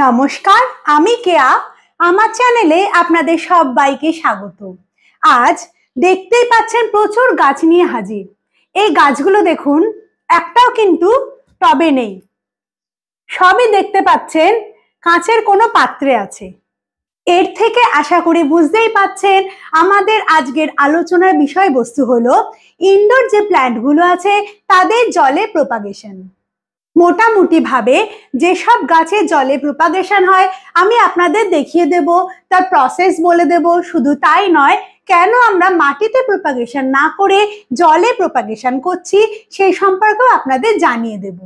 নমস্কার, আমি কেয়া। আমার চ্যানেলে আপনাদের সবাইকে স্বাগত। আজ দেখতেই পাচ্ছেন প্রচুর গাছ নিয়ে হাজির। এই গাছগুলো দেখুন, একটাও কিন্তু টবে নেই, সবই দেখতে পাচ্ছেন কাঁচের কোনো পাত্রে আছে। এর থেকে আশা করি বুঝতেই পাচ্ছেন আমাদের আজকের আলোচনার বিষয়বস্তু হলো ইনডোর যে প্ল্যান্টগুলো আছে তাদের জলে প্রপাগেশন। মোটামুটি ভাবে যেসব গাছে জলে প্রপাগেশন হয় আমি আপনাদের দেখিয়ে দেব, তার প্রসেস বলে দেব। শুধু তাই নয়, কেন আমরা মাটিতে প্রপাগেশন না করে জলে প্রপাগেশন করছি সেই সম্পর্কেও আপনাদের জানিয়ে দেব।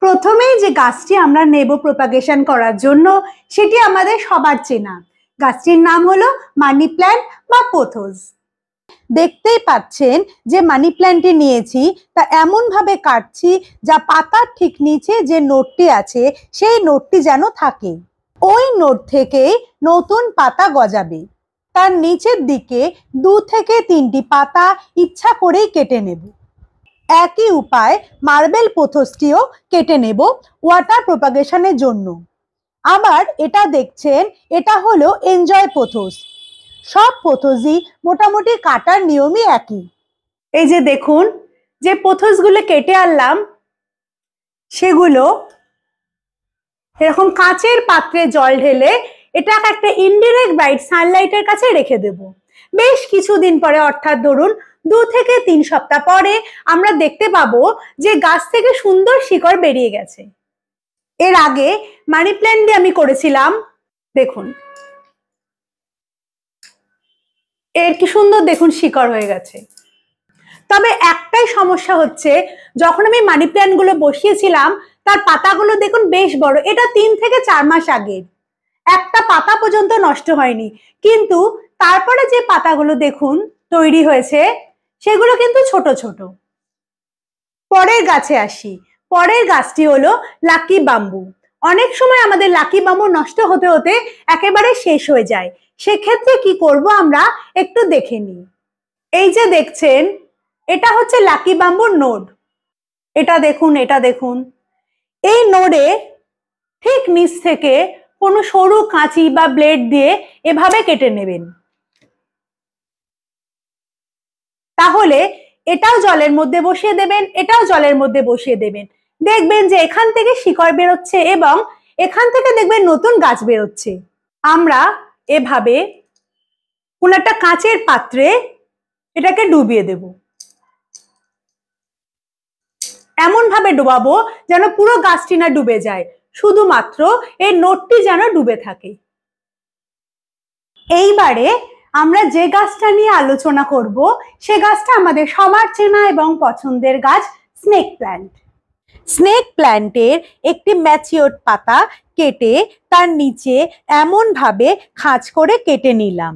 প্রথমেই যে গাছটি আমরা নেব প্রপাগেশন করার জন্য সেটি আমাদের সবার চেনা। গাছটির নাম হলো মানি প্ল্যান্ট বা পোথোস। দেখতেই পাচ্ছেন যে মানি প্ল্যান্টটি নিয়েছি তা এমন ভাবে কাটছি যা পাতার ঠিক নিচে যে নোটটি আছে সেই নোটটি যেন থাকে। ওই নোট থেকেই নতুন পাতা গজাবে। তার নিচের দিকে 2 থেকে 3টি পাতা ইচ্ছা করেই কেটে নেব। একই উপায় মার্বেল পোথোসটিও কেটে নেব ওয়াটার প্রপাগেশনের জন্য। আবার এটা দেখছেন, এটা হলো এনজয় পোথোস। সব পোথোসই মোটামুটি কাটার নিয়মই একই। এই যে দেখুন, যে পোথোসগুলো কেটে আনলাম সেগুলো এরকম কাঁচের পাত্রে জল ঢেলে এটা একটা ইনডিরেক্ট ব্রাইট সানলাইটের কাছে রেখে দেব। বেশ কিছুদিন পরে, অর্থাৎ ধরুন 2 থেকে 3 সপ্তাহ পরে আমরা দেখতে পাবো যে গাছ থেকে সুন্দর শিকড় বেরিয়ে গেছে। এর আগে মানি প্ল্যান্ট দিয়ে আমি করেছিলাম, দেখুন এর কি সুন্দর দেখুন শিকড় হয়ে গেছে। তবে একটাই সমস্যা হচ্ছে, যখন আমি মানি প্ল্যান্ট গুলো বসিয়েছিলাম তার পাতাগুলো দেখুন বেশ বড়। এটা 3 থেকে 4 মাস আগের, একটা পাতা পর্যন্ত নষ্ট হয়নি। কিন্তু তারপরে যে পাতাগুলো দেখুন তৈরি হয়েছে সেগুলো কিন্তু ছোট ছোট। পরের গাছে আসি। পরের গাছটি হলো লাকি বাম্বু। অনেক সময় আমাদের লাকি বাম্বু নষ্ট হতে হতে একেবারে শেষ হয়ে যায়। সেক্ষেত্রে কি করব আমরা একটু দেখে নিই। এই যে দেখছেন, এটা হচ্ছে লাকি বাম্বুর নোড। এটা দেখুন, এটা দেখুন। এই নোডে ঠিক নিচ থেকে কোনো সরু কাঁচি বা ব্লেড দিয়ে এভাবে কেটে নেবেন। তাহলে এটাও জলের মধ্যে বসিয়ে দেবেন, এটাও জলের মধ্যে বসিয়ে দেবেন। দেখবেন যে এখান থেকে শিকড় বেরোচ্ছে এবং এখান থেকে দেখবেন নতুন গাছ বেরোচ্ছে। আমরা এভাবে কোনো একটা কাঁচের পাত্রে এটাকে ডুবিয়ে দেব। এমন ভাবে ডুবাবো যেন পুরো গাছটি না ডুবে যায়, শুধুমাত্র এই নোটটি যেন ডুবে থাকে। এইবারে আমরা যে গাছটা নিয়ে আলোচনা করব সে গাছটা আমাদের সবার চেনা এবং পছন্দের গাছ, স্নেক প্ল্যান্ট। স্নেক প্ল্যান্টের একটি ম্যাচিওর পাতা কেটে তার নিচে এমন ভাবে খাঁজ করে কেটে নিলাম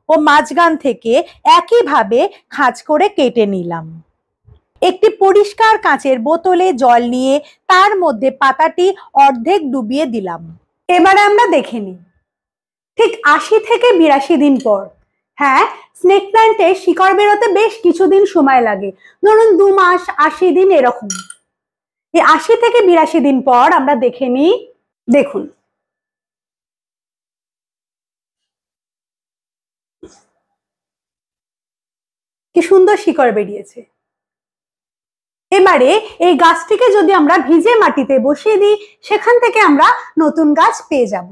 ও মাঝখান থেকে একইভাবে খাঁজ করে কেটে নিলাম। একটি পরিষ্কার কাঁচের বোতলে জল নিয়ে তার মধ্যে পাতাটি অর্ধেক ডুবিয়ে দিলাম। এবারে আমরা দেখে নিই। ঠিক 80 থেকে 82 দিন পর, হ্যাঁ, স্নেক প্ল্যান্টে শিকড় বেরোতে বেশ কিছুদিন সময় লাগে, ধরুন 2 মাস, 80 দিন এরকম। এই 80 থেকে 82 দিন পর আমরা দেখে নিই। দেখুন কি সুন্দর শিকড় বেরিয়েছে। এবারে এই গাছটিকে যদি আমরা ভিজে মাটিতে বসিয়ে দিই সেখান থেকে আমরা নতুন গাছ পেয়ে যাব।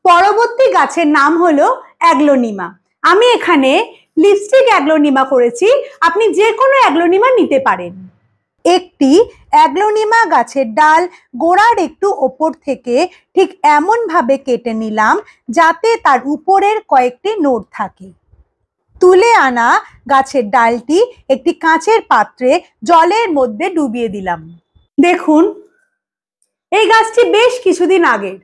পরবর্তী গাছের নাম হলো অ্যাগ্লোনিমা। আমি এখানে লিপস্টিক অ্যাগ্লোনিমা করেছি, আপনি যে কোনো অ্যাগ্লোনিমা নিতে পারেন। একটি অ্যাগ্লোনিমা গাছের ডাল গোড়ার একটু ওপর থেকে ঠিক এমন ভাবে কেটে নিলাম যাতে তার উপরের কয়েকটি নোট থাকে। তুলে আনা গাছের ডালটি একটি কাঁচের পাত্রে জলের মধ্যে ডুবিয়ে দিলাম। দেখুন এই গাছটি বেশ কিছুদিন আগের,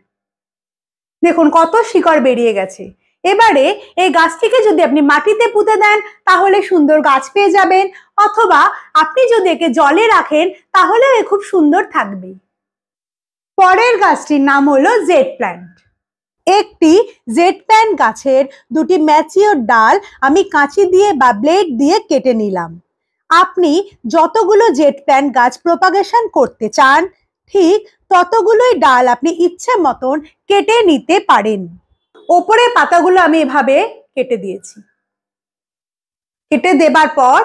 দেখুন কত শিকড় বেরিয়ে গেছে। এবারে এই গাছটিকে যদি আপনি মাটিতে পুঁতে দেন তাহলে সুন্দর গাছ পেয়ে যাবেন, অথবা আপনি যদি একে জলে রাখেন তাহলে এ খুব সুন্দর থাকবে। পরের গাছটির নাম হলো জেড প্ল্যান্ট। একটি জেড প্ল্যান্ট গাছের 2টি ম্যাচিওর ডাল আমি কাঁচি দিয়ে বা ব্লেড দিয়ে কেটে নিলাম। আপনি যতগুলো জেড প্ল্যান্ট গাছ প্রপাগেশন করতে চান ঠিক ততগুলোই ডাল আপনি ইচ্ছে মতন কেটে নিতে পারেন। ওপরের পাতাগুলো আমি এভাবে কেটে দিয়েছি। কেটে দেবার পর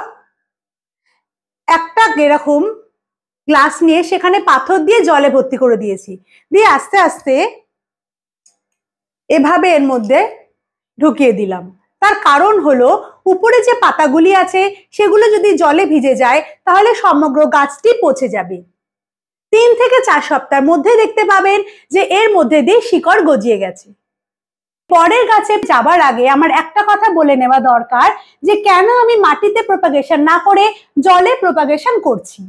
একটা এরকম গ্লাস নিয়ে সেখানে পাথর দিয়ে জলে ভর্তি করে দিয়েছি, দিয়ে আস্তে আস্তে এভাবে এর মধ্যে ঢুকিয়ে দিলাম। তার কারণ হলো উপরে যে পাতাগুলি আছে সেগুলো যদি জলে ভিজে যায় তাহলে সমগ্র গাছটি পচে যাবে। 3 থেকে 4 সপ্তাহের মধ্যে দেখতে পাবেন যে এর মধ্যে দিয়ে শিকড় গজিয়ে গেছে। পরের গাছে যাবার আগে আমার একটা কথা বলে নেওয়া দরকার যে কেন আমি মাটিতে প্রপাগেশন না করে জলে প্রপাগেশন করছি।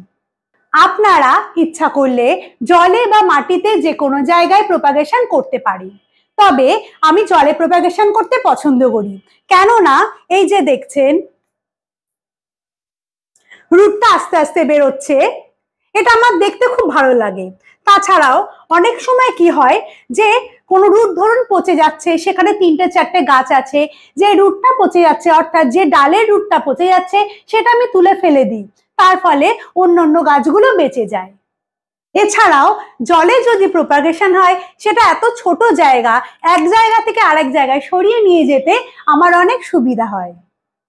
আপনারা ইচ্ছা করলে জলে বা মাটিতে যে কোনো জায়গায় প্রপাগেশন করতে পারি, তবে আমি জলে প্রপাগেশন করতে পছন্দ করি। কেননা এই যে দেখছেন রুটটা আস্তে আস্তে বেরোচ্ছে, এটা আমার দেখতে খুব ভালো লাগে। তাছাড়াও অনেক সময় কি হয় যে কোনো রুট ধরুন পচে যাচ্ছে, সেখানে 3-4টে গাছ আছে, যে রুটটা পচে যাচ্ছে অর্থাৎ যে ডালের রুটটা পচে যাচ্ছে সেটা আমি তুলে ফেলে দিই, তার ফলে অন্যান্য গাছগুলো বেঁচে যায়। এছাড়াও জলে যদি প্রপাগেশন হয় সেটা এত ছোট জায়গা, এক জায়গা থেকে আরেক জায়গায় সরিয়ে নিয়ে যেতে আমার অনেক সুবিধা হয়।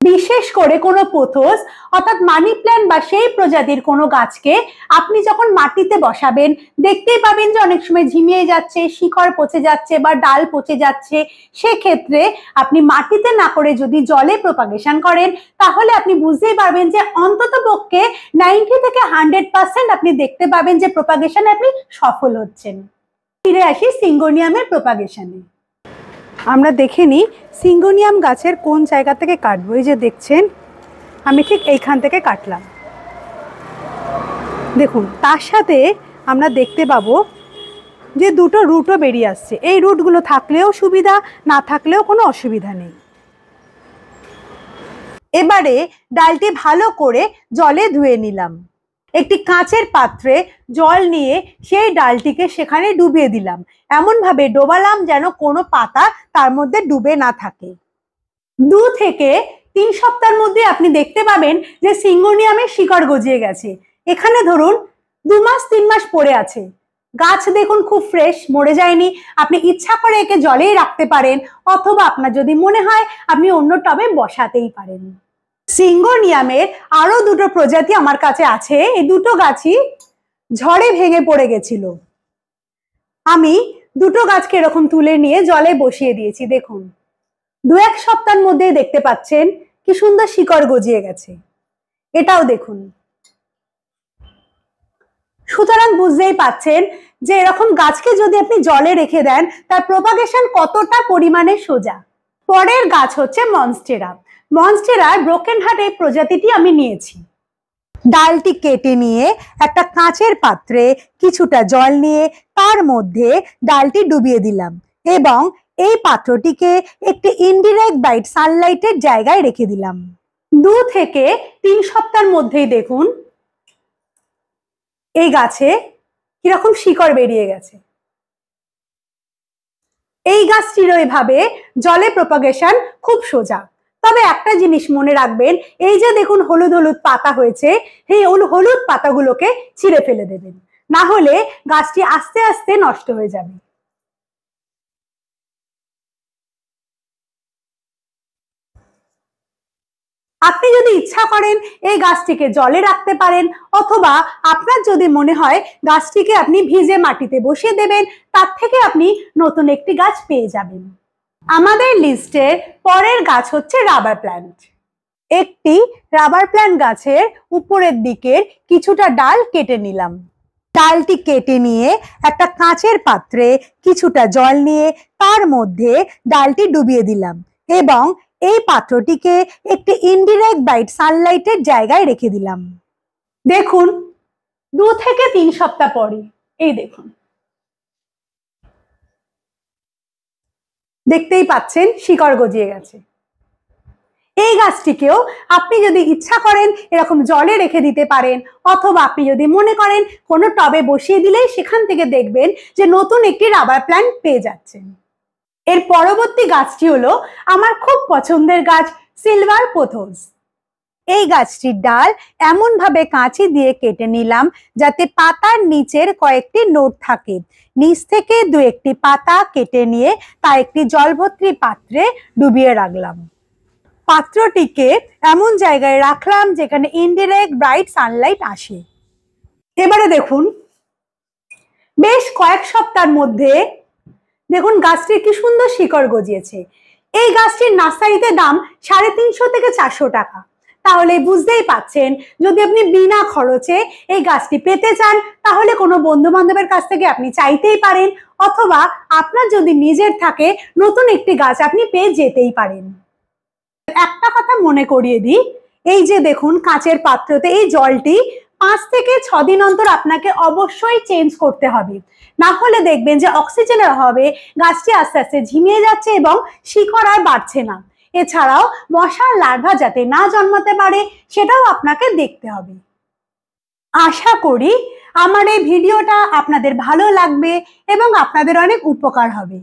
বিশেষ করে কোনো পোথোস অর্থাৎ মানি প্ল্যান্ট বা সেই প্রজাতির কোনো গাছকে আপনি যখন মাটিতে বসাবেন দেখতেই পাবেন যে অনেক সময় ঝিমিয়ে যাচ্ছে, শিকড় পচে যাচ্ছে বা ডাল পচে যাচ্ছে। সেক্ষেত্রে আপনি মাটিতে না করে যদি জলে প্রপাগেশন করেন তাহলে আপনি বুঝতেই পারবেন যে অন্তত পক্ষে 90 থেকে 100% আপনি দেখতে পাবেন যে প্রপাগেশনে আপনি সফল হচ্ছেন। ফিরে আসি সিঙ্গোনিয়ামের প্রপাগেশনে। আমরা দেখে নিই সিঙ্গোনিয়াম গাছের কোন জায়গা থেকে কাটবো। এই যে দেখছেন আমি ঠিক এইখান থেকে কাটলাম। দেখুন তার সাথে আমরা দেখতে পাবো যে দুটো রুটও বেরিয়ে আসছে। এই রুটগুলো থাকলেও সুবিধা, না থাকলেও কোনো অসুবিধা নেই। এবারে ডালটি ভালো করে জলে ধুয়ে নিলাম। একটি কাঁচের পাত্রে জল নিয়ে সেই ডালটিকে সেখানে ডুবিয়ে দিলাম, এমনভাবে ডোবালাম যেন কোনো পাতা তার মধ্যে ডুবে না থাকে। 2 থেকে 3 সপ্তাহের মধ্যে আপনি দেখতে পাবেন যে সিঙ্গোনিয়ামের শিকড় গজিয়ে গেছে। এখানে ধরুন 2 মাস 3 মাস পড়ে আছে, গাছ দেখুন খুব ফ্রেশ, মরে যায়নি। আপনি ইচ্ছা করে একে জলেই রাখতে পারেন, অথবা আপনার যদি মনে হয় আপনি অন্য টবে বসাতেই পারেন। সিঙ্গোনিয়ামের আরো দুটো প্রজাতি আমার কাছে আছে। এই দুটো গাছই ঝড়ে ভেঙে পড়ে গেছিল। আমি দুটো গাছকে এরকম তুলে নিয়ে জলে বসিয়ে দিয়েছি। দেখুন 2-1 সপ্তাহের মধ্যেই দেখতে পাচ্ছেন কি সুন্দর শিকড় গজিয়ে গেছে। এটাও দেখুন। সুতরাং বুঝতেই পাচ্ছেন যে এরকম গাছকে যদি আপনি জলে রেখে দেন তার প্রপাগেশন কতটা পরিমাণে সোজা। পরের গাছ হচ্ছে মনস্টেরা। মনস্টেরার ব্রোকেন হার্ট এই প্রজাতিটি আমি নিয়েছি। ডালটি কেটে নিয়ে একটা কাঁচের পাত্রে কিছুটা জল নিয়ে তার মধ্যে ডালটি ডুবিয়ে দিলাম এবং এই পাত্রটিকে একটি ইনডিরেক্ট ব্রাইট সানলাইটের জায়গায় রেখে দিলাম। 2 থেকে 3 সপ্তাহের মধ্যেই দেখুন এই গাছে কিরকম শিকড় বেরিয়ে গেছে। এই গাছটিরও এভাবে জলে প্রপাগেশন খুব সোজা। তবে একটা জিনিস মনে রাখবেন, এই যে দেখুন হলুদ হলুদ পাতা হয়েছে, এই হলুদ পাতাগুলোকে ছিঁড়ে ফেলে দেবেন, না হলে গাছটি আস্তে আস্তে নষ্ট হয়ে যাবে। আপনি যদি ইচ্ছা করেন এই গাছটিকে জলে রাখতে পারেন, অথবা আপনার যদি মনে হয় গাছটিকে আপনি ভিজে মাটিতে বসিয়ে দেবেন, তার থেকে আপনি নতুন একটি গাছ পেয়ে যাবেন। আমাদের লিস্টের পরের গাছ হচ্ছে রাবার প্ল্যান্ট। একটি রাবার প্ল্যান্ট গাছের উপরের দিকের কিছুটা ডাল কেটে নিলাম। ডালটি কেটে নিয়ে একটা কাঁচের পাত্রে কিছুটা জল নিয়ে তার মধ্যে ডালটি ডুবিয়ে দিলাম এবং এই পাত্রটিকে একটি ইনডিরেক্ট ব্রাইট সানলাইটের জায়গায় রেখে দিলাম। দেখুন 2 থেকে 3 সপ্তাহ পরে এই দেখুন, দেখতেই পাচ্ছেন শিকড় গজিয়ে গেছে। এই গাছটিকেও আপনি যদি ইচ্ছা করেন এরকম জলে রেখে দিতে পারেন, অথবা আপনি যদি মনে করেন কোনো টবে বসিয়ে দিলেই সেখান থেকে দেখবেন যে নতুন একটি রাবার প্ল্যান্ট পেয়ে যাচ্ছেন। এর পরবর্তী গাছটি হলো আমার খুব পছন্দের গাছ, সিলভার পোথোস। এই গাছটির ডাল এমন ভাবে কাঁচি দিয়ে কেটে নিলাম যাতে পাতার নিচের কয়েকটি নোট থাকে। নিচ থেকে দু একটি পাতা কেটে নিয়ে তা একটি জলভর্তি পাত্রে ডুবিয়ে রাখলাম। পাত্রটিকে এমন জায়গায় রাখলাম যেখানে ইনডিরেক্ট ব্রাইট সানলাইট আসে। এবারে দেখুন, বেশ কয়েক সপ্তাহের মধ্যে দেখুন গাছটির কি সুন্দর শিকড় গজিয়েছে। এই গাছটির নার্সারিতে দাম 350 থেকে 400 টাকা। তাহলে বুঝতেই পাচ্ছেন, যদি আপনি বিনা খরচে এই গাছটি পেতে চান তাহলে কোনো বন্ধু বান্ধবের কাছ থেকে আপনি চাইতেই পারেন, অথবা আপনার যদি নিজের থাকে নতুন একটি গাছ আপনি পেয়ে যেতেই পারেন। একটা কথা মনে করিয়ে দিই, এই যে দেখুন কাঁচের পাত্রতে এই জলটি 5 থেকে 6 দিন অন্তর আপনাকে অবশ্যই চেঞ্জ করতে হবে, না হলে দেখবেন যে অক্সিজেনের অভাবে গাছটি আস্তে আস্তে ঝিমিয়ে যাচ্ছে এবং শিকড় আর বাড়ছে না। এছাড়াও মশার লার্ভা যাতে না জন্মাতে পারে সেটাও আপনাকে দেখতে হবে। আশা করি আমার এই ভিডিওটা আপনাদের ভালো লাগবে এবং আপনাদের অনেক উপকার হবে।